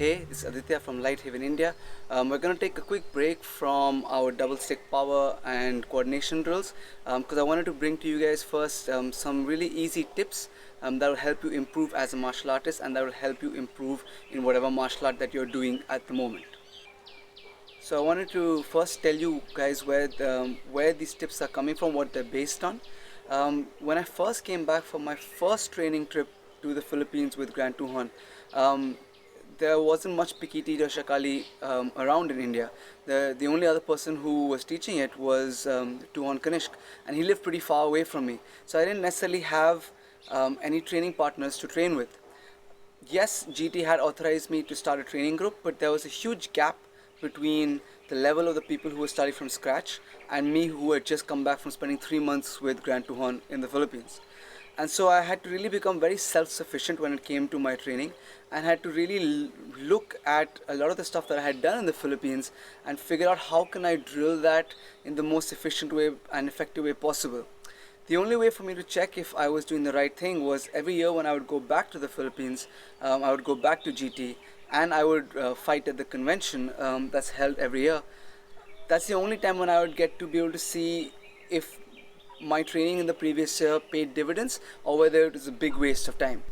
Hey, this is Aditya from Lighthaven, India. We're going to take a quick break from our double stick power and coordination drills because I wanted to bring to you guys first some really easy tips that will help you improve as a martial artist and that will help you improve in whatever martial art that you're doing at the moment. So I wanted to first tell you guys where these tips are coming from, what they're based on. When I first came back from my first training trip to the Philippines with Grand Tuhon, um, there wasn't much Pikiti or Shakali around in India. The only other person who was teaching it was Tuhon Kanishk, and he lived pretty far away from me. So I didn't necessarily have any training partners to train with. Yes, GT had authorized me to start a training group, but there was a huge gap between the level of the people who were starting from scratch and me who had just come back from spending 3 months with Grand Tuhon in the Philippines. And so I had to really become very self-sufficient when it came to my training and had to really look at a lot of the stuff that I had done in the Philippines and figure out how can I drill that in the most efficient way and effective way possible. The only way for me to check if I was doing the right thing was every year when I would go back to the Philippines, I would go back to GT and I would fight at the convention that's held every year. That's the only time when I would get to be able to see if my training in the previous year paid dividends or whether it was a big waste of time.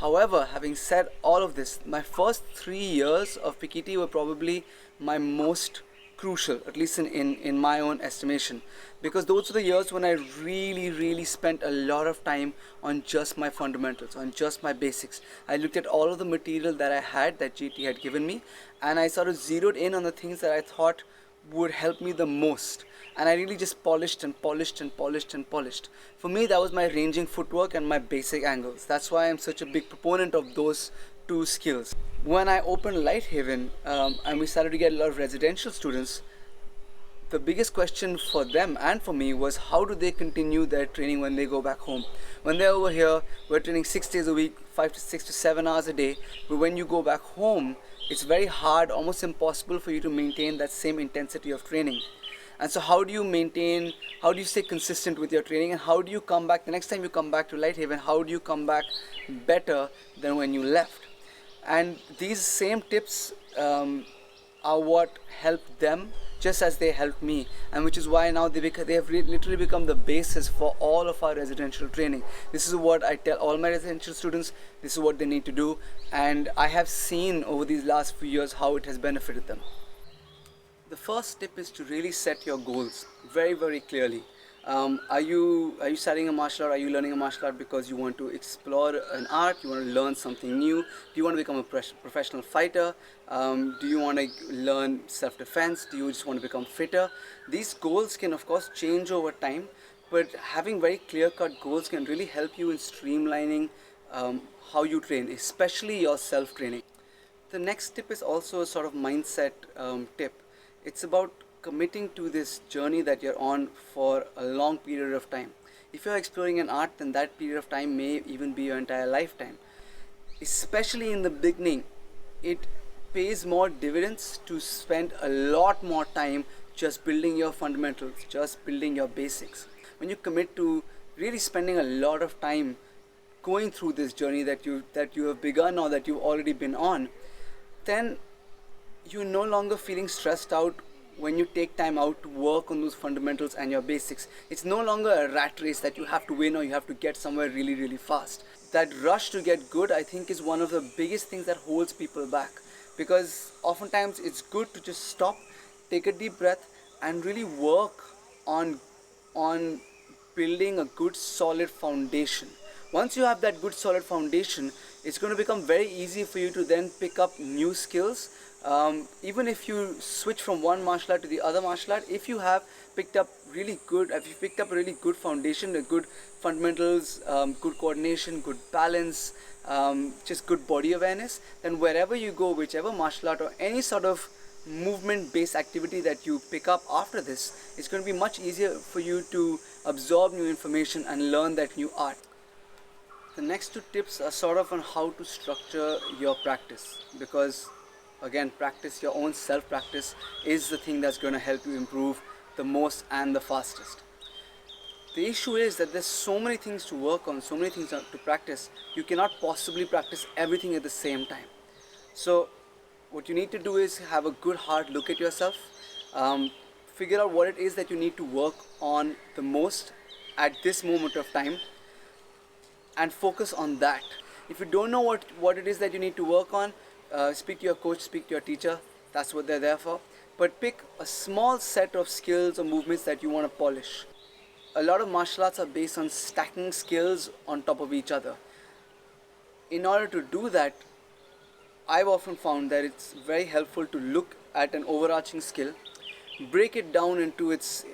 However, having said all of this, my first 3 years of PKT were probably my most crucial, at least in my own estimation, because those were the years when I really spent a lot of time on just my fundamentals, on just my basics. I looked at all of the material that I had, that GT had given me, and I sort of zeroed in on the things that I thought would help me the most, and I really just polished and polished and polished and polished. For me, that was my ranging footwork and my basic angles. That's why I'm such a big proponent of those two skills. When I opened Lighthaven and we started to get a lot of residential students, the biggest question for them and for me was how do they continue their training when they go back home. When they're over here, we're training 6 days a week, 5 to 6 to 7 hours a day, but when you go back home, it's very hard, almost impossible for you to maintain that same intensity of training. And so how do you stay consistent with your training, and how do you come back the next time you come back to Lighthaven, how do you come back better than when you left? And these same tips are what helped them just as they helped me, and which is why now they have literally become the basis for all of our residential training. This is what I tell all my residential students, this is what they need to do, and I have seen over these last few years how it has benefited them. The first tip is to really set your goals very clearly. Are you studying a martial art? Are you learning a martial art because you want to explore an art? You want to learn something new? Do you want to become a professional fighter? Do you want to learn self-defense? Do you just want to become fitter? These goals can of course change over time, but having very clear-cut goals can really help you in streamlining how you train, especially your self-training. The next tip is also a sort of mindset tip. It's about committing to this journey that you're on for a long period of time. If you're exploring an art, then that period of time may even be your entire lifetime. Especially in the beginning, it pays more dividends to spend a lot more time just building your fundamentals, just building your basics. When you commit to really spending a lot of time going through this journey that you have begun or that you've already been on, then you're no longer feeling stressed out when you take time out to work on those fundamentals and your basics. It's no longer a rat race that you have to win or you have to get somewhere really fast. That rush to get good, I think, is one of the biggest things that holds people back, because oftentimes it's good to just stop, take a deep breath, and really work on building a good solid foundation. Once you have that good solid foundation, it's going to become very easy for you to then pick up new skills. Even if you switch from one martial art to the other martial art, if you have picked up a really good foundation, a good fundamentals, good coordination, good balance, just good body awareness, then wherever you go, whichever martial art or any sort of movement based activity that you pick up after this, it's going to be much easier for you to absorb new information and learn that new art. The next two tips are sort of on how to structure your practice, because again, your own self practice is the thing that's going to help you improve the most and the fastest. The issue is that there's so many things to work on, so many things to practice, you cannot possibly practice everything at the same time. So what you need to do is have a good hard look at yourself, um, figure out what it is that you need to work on the most at this moment of time, and focus on that. If you don't know what it is that you need to work on, speak to your coach, speak to your teacher. That's what they're there for. But pick a small set of skills or movements that you want to polish. A lot of martial arts are based on stacking skills on top of each other. In order to do that, I've often found that it's very helpful to look at an overarching skill, break it down into its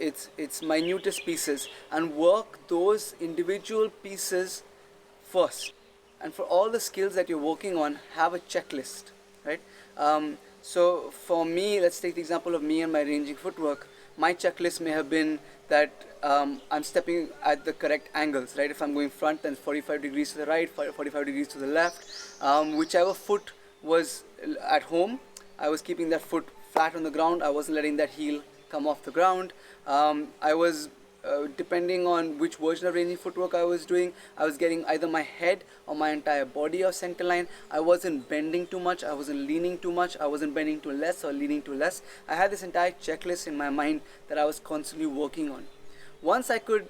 minutest pieces, and work those individual pieces first. And for all the skills that you're working on, have a checklist, right? So for me, let's take the example of me and my ranging footwork. My checklist may have been that I'm stepping at the correct angles, right? If I'm going front, then 45 degrees to the right, 45 degrees to the left. Whichever foot was at home, I was keeping that foot flat on the ground. I wasn't letting that heel come off the ground. I was depending on which version of ranging footwork I was doing, I was getting either my head or my entire body off center line. I wasn't bending too much, I wasn't leaning too much, I wasn't bending too less or leaning too less. I had this entire checklist in my mind that I was constantly working on. Once I could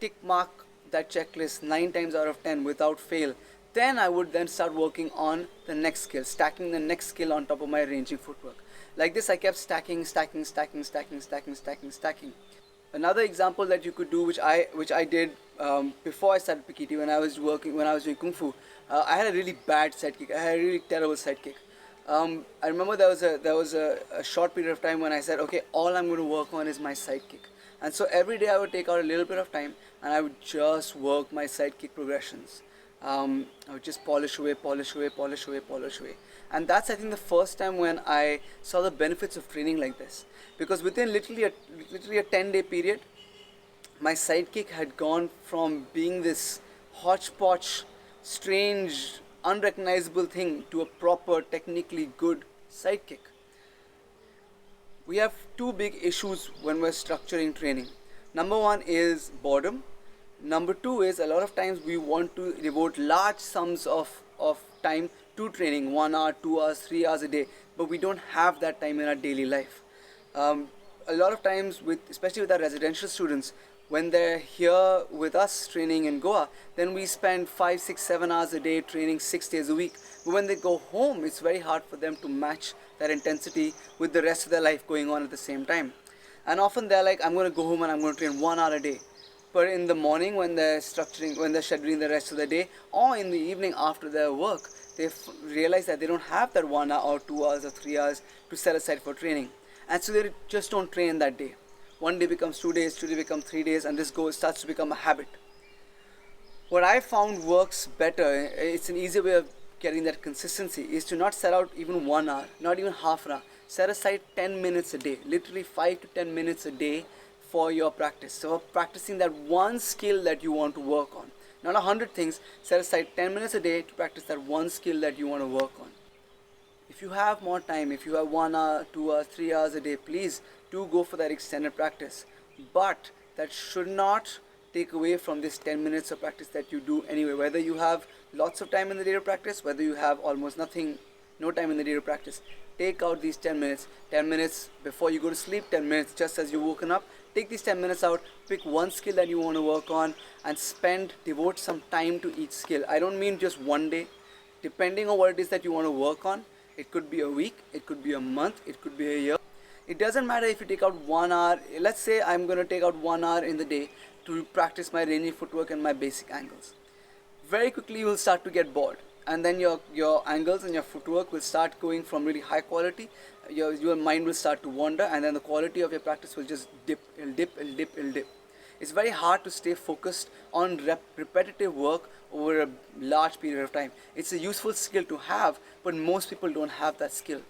tick mark that checklist 9 times out of 10 without fail, then I would then start working on the next skill, stacking the next skill on top of my ranging footwork. Like this, I kept stacking. Another example that you could do, which I did before I started Pikiti, when I was doing Kung Fu, I had a really bad side kick. I had a really terrible side kick. I remember there was a short period of time when I said, okay, all I'm going to work on is my side kick. And so every day I would take out a little bit of time and I would just work my side kick progressions. I would just polish away. And that's, I think, the first time when I saw the benefits of training like this. Because within literally a 10-day period, my sidekick had gone from being this hodgepodge, strange, unrecognizable thing to a proper, technically good sidekick. We have two big issues when we're structuring training. Number one is boredom. Number two is, a lot of times we want to devote large sums of time to training, 1 hour, 2 hours, 3 hours a day, but we don't have that time in our daily life. A lot of times, especially with our residential students, when they're here with us training in Goa, then we spend 5, 6, 7 hours a day training 6 days a week. But when they go home, it's very hard for them to match that intensity with the rest of their life going on at the same time. And often they're like, I'm going to go home and I'm going to train 1 hour a day. But in the morning, when they're scheduling the rest of the day, or in the evening after their work, they realize that they don't have that 1 hour or 2 hours or 3 hours to set aside for training. And so they just don't train that day. One day becomes 2 days, 2 days become 3 days, and this starts to become a habit. What I found works better, it's an easier way of getting that consistency, is to not set out even 1 hour, not even half an hour. Set aside 10 minutes a day, literally 5 to 10 minutes a day for your practice. So practicing that one skill that you want to work on. Not 100 things, set aside 10 minutes a day to practice that one skill that you want to work on. If you have more time, if you have 1 hour, 2 hours, 3 hours a day, please do go for that extended practice. But that should not take away from this 10 minutes of practice that you do anyway. Whether you have lots of time in the day to practice, whether you have almost nothing, no time in the day to practice, take out these 10 minutes. 10 minutes before you go to sleep, 10 minutes just as you're woken up. Take these 10 minutes out, pick one skill that you want to work on, and devote some time to each skill. I don't mean just one day. Depending on what it is that you want to work on, it could be a week, it could be a month, it could be a year. It doesn't matter if you take out 1 hour. Let's say I'm going to take out 1 hour in the day to practice my ranging footwork and my basic angles. Very quickly you will start to get bored, and then your angles and your footwork will start going from really high quality. Your mind will start to wander, and then the quality of your practice will just dip. It's very hard to stay focused on repetitive work over a large period of time. It's a useful skill to have, but most people don't have that skill.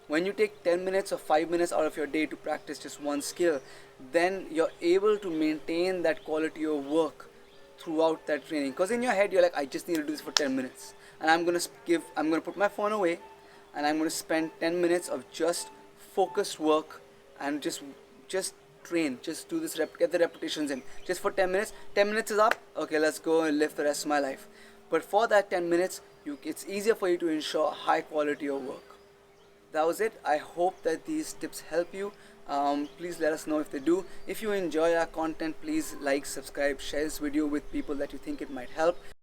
When you take 10 minutes or 5 minutes out of your day to practice just one skill, then you're able to maintain that quality of work throughout that training. Because in your head, you're like, I just need to do this for 10 minutes. And I'm going to put my phone away, and I'm going to spend 10 minutes of just focused work and just train, just do this, get the repetitions in, just for 10 minutes. 10 minutes is up, okay, let's go and live the rest of my life. But for that 10 minutes, it's easier for you to ensure high quality of work. that was it. I hope that these tips help you. Please let us know if they do. If you enjoy our content, please like, subscribe, share this video with people that you think it might help.